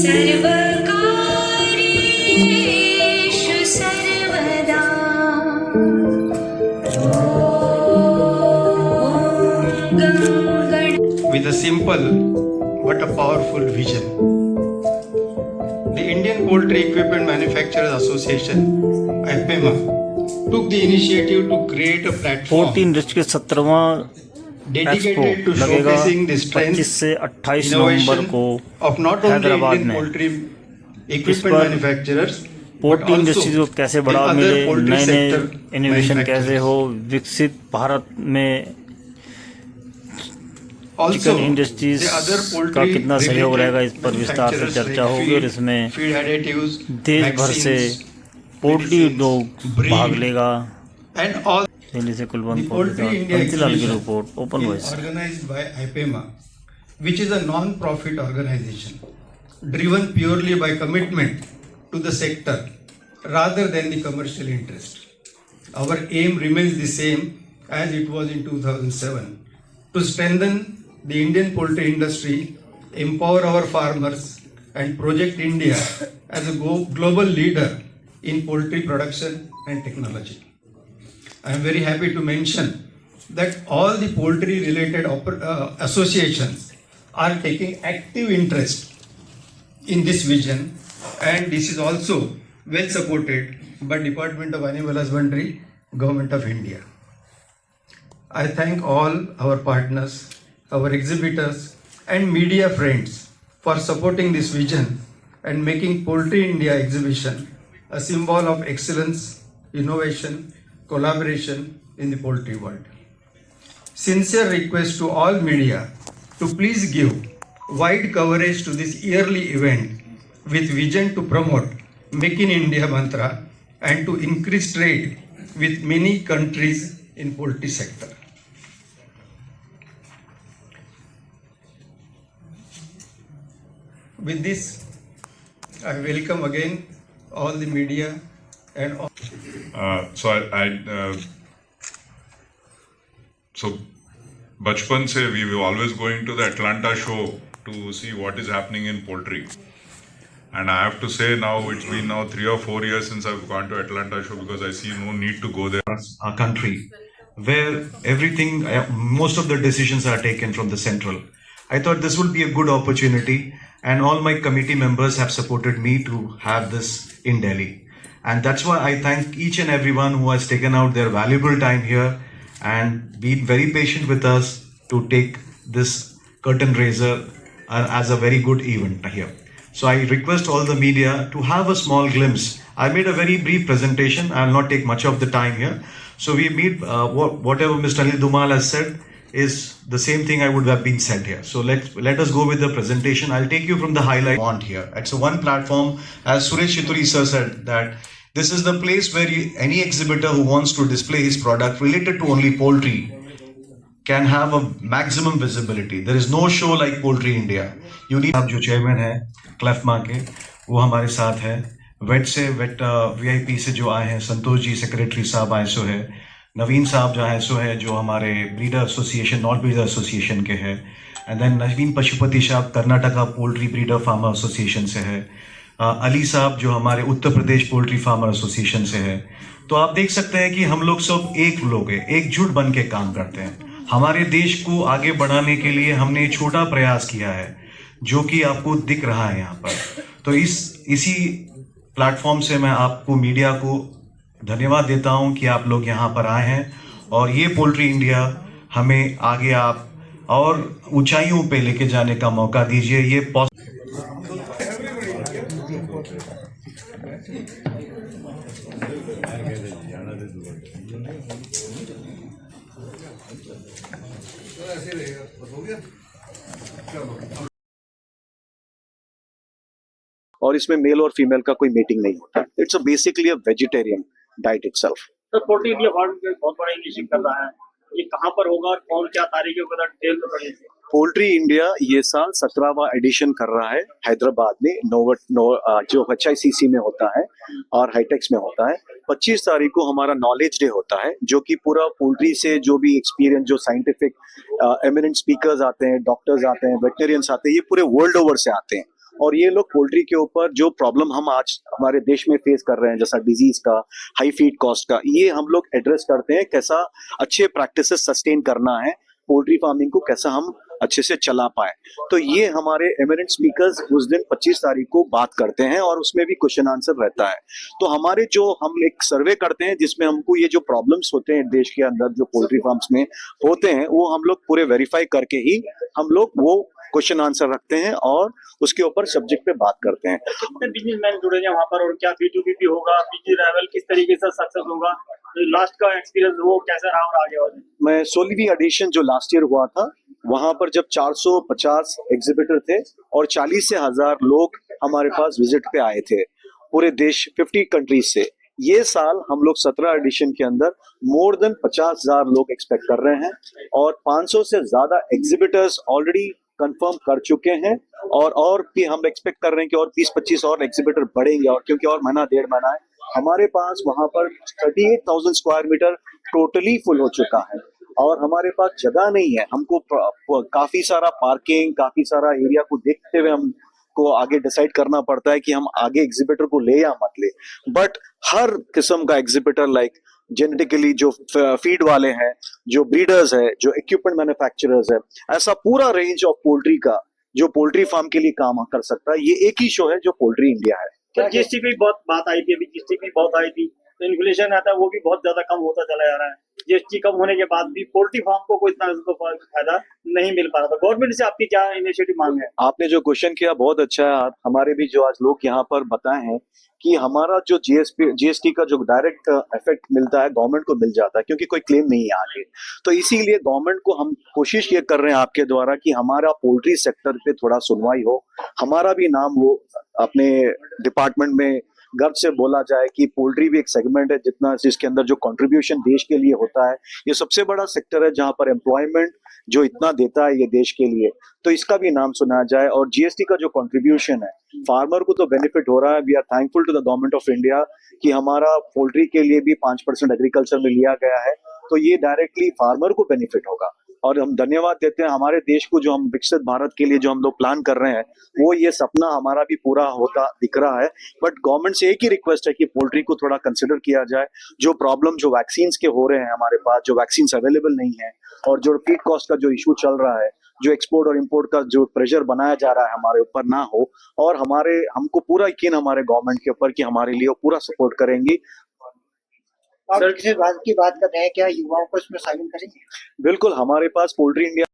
सर्वकार्येषु सर्वदा with a simple but a powerful vision. The Indian Poultry Equipment Manufacturers Association, IPEMA, took the initiative to create a platform 14 dedicated to लगेगा showcasing the 25 से strength, 28 नवंबर innovation को of not only Hyderabad Indian में poultry इस equipment पर manufacturers but poultry also industries को कैसे the बढ़ावा other मिले, poultry नए नए sector इनोवेशन कैसे हो, manufacturers. विकसित भारत में Also, chicken industries the other का poultry कितना सहयोग रहेगा, इस पर विस्तार से manufacturers चर्चा like होगी और feed, इसमें feed additives, देश भर से vaccines, पोल्ट्री medicines, उद्योग breed, भाग लेगा। and all. दिल्ली से Kulwant The Poultry India Bansilal की exhibition report, open is voice. organized by IPEMA, which is a non-profit organization driven purely by commitment to the sector rather than the commercial interest. Our aim remains the same as it was in 2007 to strengthen the Indian poultry industry, empower our farmers, and project India as a global leader in poultry production and technology. I am very happy to mention that all the poultry related associations are taking active interest in this vision, and this is also well supported by Department of Animal Husbandry, Government of India. I thank all our partners, our exhibitors and media friends for supporting this vision and making Poultry India exhibition a symbol of excellence, innovation, collaboration in the poultry world. Sincere request to all media to please give wide coverage to this yearly event with vision to promote Make in India mantra and to increase trade with many countries in poultry sector. With this, I welcome again all the media and all. So बचपन से we were always going to the Atlanta show to see what is happening in poultry. And I have to say now it's been now 3 or 4 years since I've gone to Atlanta show because I see no need to go there. Our country, where everything, most of the decisions are taken from the central. I thought this would be a good opportunity, and all my committee members have supported me to have this in Delhi. And that's why I thank each and everyone who has taken out their valuable time here and been very patient with us to take this curtain raiser as a very good event here. So I request all the media to have a small glimpse. I made a very brief presentation. I will not take much of the time here. So we meet whatever Mr. Anil Dhumal has said is the same thing I would have been said here. So let us go with the presentation. I'll take you from the highlight want here. It's a one platform, as Suresh Chituri sir said, that this is the place where any exhibitor who wants to display his product related to only poultry can have a maximum visibility. There is no show like Poultry India. You need जो chairman है क्लेफमा के, वो हमारे साथ है. Wait से wait VIP से जो आए हैं, संतोष जी सेक्रेटरी साहब आए सो है, नवीन साहब जो आए सो है, जो हमारे breeder association not breeder association के हैं, एंड देन नवीन पशुपति साहब Karnataka poultry breeder farmer association से है, अली साहब जो हमारे Uttar Pradesh poultry farmer association से है. तो आप देख सकते हैं कि हम लोग सब एक लोग हैं, एकजुट बन के काम करते हैं. हमारे देश को आगे बढ़ाने के लिए हमने छोटा प्रयास किया है जो कि आपको दिख रहा है यहाँ पर. तो इसी प्लेटफॉर्म से मैं आपको मीडिया को धन्यवाद देता हूँ कि आप लोग यहाँ पर आए हैं और ये पोल्ट्री इंडिया हमें आगे आप और ऊंचाइयों पे लेके जाने का मौका दीजिए. ये और इसमें मेल और फीमेल का कोई मीटिंग नहीं होता. It's basically a vegetarian diet itself. Sir poultry India farm बहुत बड़ा इनिशिएटिव कर रहा है, ये कहाँ पर होगा और कौन क्या तारीख के डिटेल बताइए. पोल्ट्री इंडिया ये साल 17वां एडिशन कर रहा है हैदराबाद में जो HICC में होता है और हाईटेक्स में होता है। 25 तारीख को हमारा नॉलेज डे होता है, जो कि पूरा पोल्ट्री से जो भी एक्सपीरियंस, जो साइंटिफिक एमिनेंट स्पीकर्स आते हैं, डॉक्टर्स आते हैं, वेटरियंस आते हैं, ये पूरे वर्ल्ड ओवर से आते हैं और ये लोग पोल्ट्री के ऊपर जो प्रॉब्लम हम आज हमारे देश में फेस कर रहे हैं, जैसा डिजीज का, हाई फीड कॉस्ट का, ये हम लोग एड्रेस करते हैं। कैसा अच्छे प्रैक्टिसेस सस्टेन करना है, पोल्ट्री फार्मिंग को कैसा हम अच्छे से चला पाए, तो ये हमारे एमिनेंट स्पीकर्स उस दिन 25 तारीख को बात करते हैं और उसमें भी क्वेश्चन आंसर रहता है। तो हमारे जो हम एक सर्वे करते हैं जिसमें हमको ये जो प्रॉब्लम्स होते हैं देश के अंदर जो पोल्ट्री फार्म्स में होते हैं, वो हम लोग पूरे वेरीफाई करके ही हम लोग वो क्वेश्चन आंसर रखते हैं और उसके ऊपर सब्जेक्ट पे बात करते हैं। कितने बिजनेसमैन जुड़ेंगे वहाँ पर और क्या B2B भी होगा, बिजनेस लेवल किस तरीके से सक्सेस होगा, लास्ट का एक्सपीरियंस वो कैसा रहा और आगे और मैं 16वीं एडिशन जो लास्ट ईयर हुआ था, वहां पर जब 450 एग्जिबिटर थे और 40 से 1000 लोग हमारे पास विजिट पे आए थे पूरे देश 50 कंट्रीज से। ये साल हम लोग 17 एडिशन के अंदर मोर देन 50,000 लोग एक्सपेक्ट कर रहे हैं और 500 से ज्यादा एग्जिबिटर्स ऑलरेडी कंफर्म कर चुके हैं और भी हम एक्सपेक्ट कर रहे हैं कि और 20-25 और एग्जिबिटर बढ़ेंगे, और क्योंकि और महीना 1.5 महीना है हमारे पास वहां पर 38,000 स्क्वायर मीटर टोटली फुल हो चुका है और हमारे पास जगह नहीं है। हमको काफी सारा पार्किंग, काफी सारा एरिया को देखते हुए हमको आगे डिसाइड करना पड़ता है कि हम आगे एग्जिबिटर को ले या मत ले। बट हर किस्म का एग्जिबिटर, लाइक जेनेटिकली जो फीड वाले हैं, जो ब्रीडर्स है, जो इक्विपमेंट मैन्युफैक्चरर्स है, ऐसा पूरा रेंज ऑफ पोल्ट्री का जो पोल्ट्री फार्म के लिए काम कर सकता है, ये एक ही शो है जो पोल्ट्री इंडिया है। तो GST पे बहुत बात आई थी, अभी GST भी बहुत आई थी, तो इन्फ्लेशन आता है वो भी बहुत ज्यादा कम होता चला जा रहा है। GST कम होने के बाद भी पोल्ट्री फार्म को कोई इतना फायदा नहीं मिल पा रहा था। गवर्नमेंट से आपकी क्या इनिशिएटिव मांग है? आपने जो क्वेश्चन किया बहुत अच्छा है। हमारे भी जो आज लोग यहाँ पर बताए हैं कि हमारा जो GST का जो डायरेक्ट इफेक्ट मिलता है गवर्नमेंट को मिल जाता है, क्योंकि कोई क्लेम नहीं है आगे। तो इसीलिए गवर्नमेंट को हम कोशिश ये कर रहे हैं आपके द्वारा कि हमारा पोल्ट्री सेक्टर पे थोड़ा सुनवाई हो, हमारा भी नाम वो अपने डिपार्टमेंट में गर्व से बोला जाए कि पोल्ट्री भी एक सेगमेंट है जिसके अंदर जो कंट्रीब्यूशन देश के लिए होता है, ये सबसे बड़ा सेक्टर है जहां पर एम्प्लॉयमेंट जो इतना देता है ये देश के लिए, तो इसका भी नाम सुना जाए। और GST का जो कंट्रीब्यूशन है फार्मर को तो बेनिफिट हो रहा है। We are thankful to the government of India कि हमारा पोल्ट्री के लिए भी 5% एग्रीकल्चर में लिया गया है, तो ये डायरेक्टली फार्मर को बेनिफिट होगा। और हम धन्यवाद देते हैं हमारे देश को, जो हम विकसित भारत के लिए जो हम लोग प्लान कर रहे हैं, वो ये सपना हमारा भी पूरा होता दिख रहा है। बट गवर्नमेंट से एक ही रिक्वेस्ट है कि पोल्ट्री को थोड़ा कंसिडर किया जाए। जो प्रॉब्लम जो वैक्सीन के हो रहे हैं हमारे पास, जो वैक्सीन अवेलेबल नहीं है, और जो फीड कॉस्ट का जो इशू चल रहा है, जो एक्सपोर्ट और इंपोर्ट का जो प्रेशर बनाया जा रहा है हमारे ऊपर ना हो। और हमको पूरा यकीन हमारे गवर्नमेंट के ऊपर कि हमारे लिए वो पूरा सपोर्ट करेंगी। सर, किसी बात की बात कर रहे हैं, क्या युवाओं को इसमें शामिल करेंगे? बिल्कुल, हमारे पास पोल्ट्री इंडिया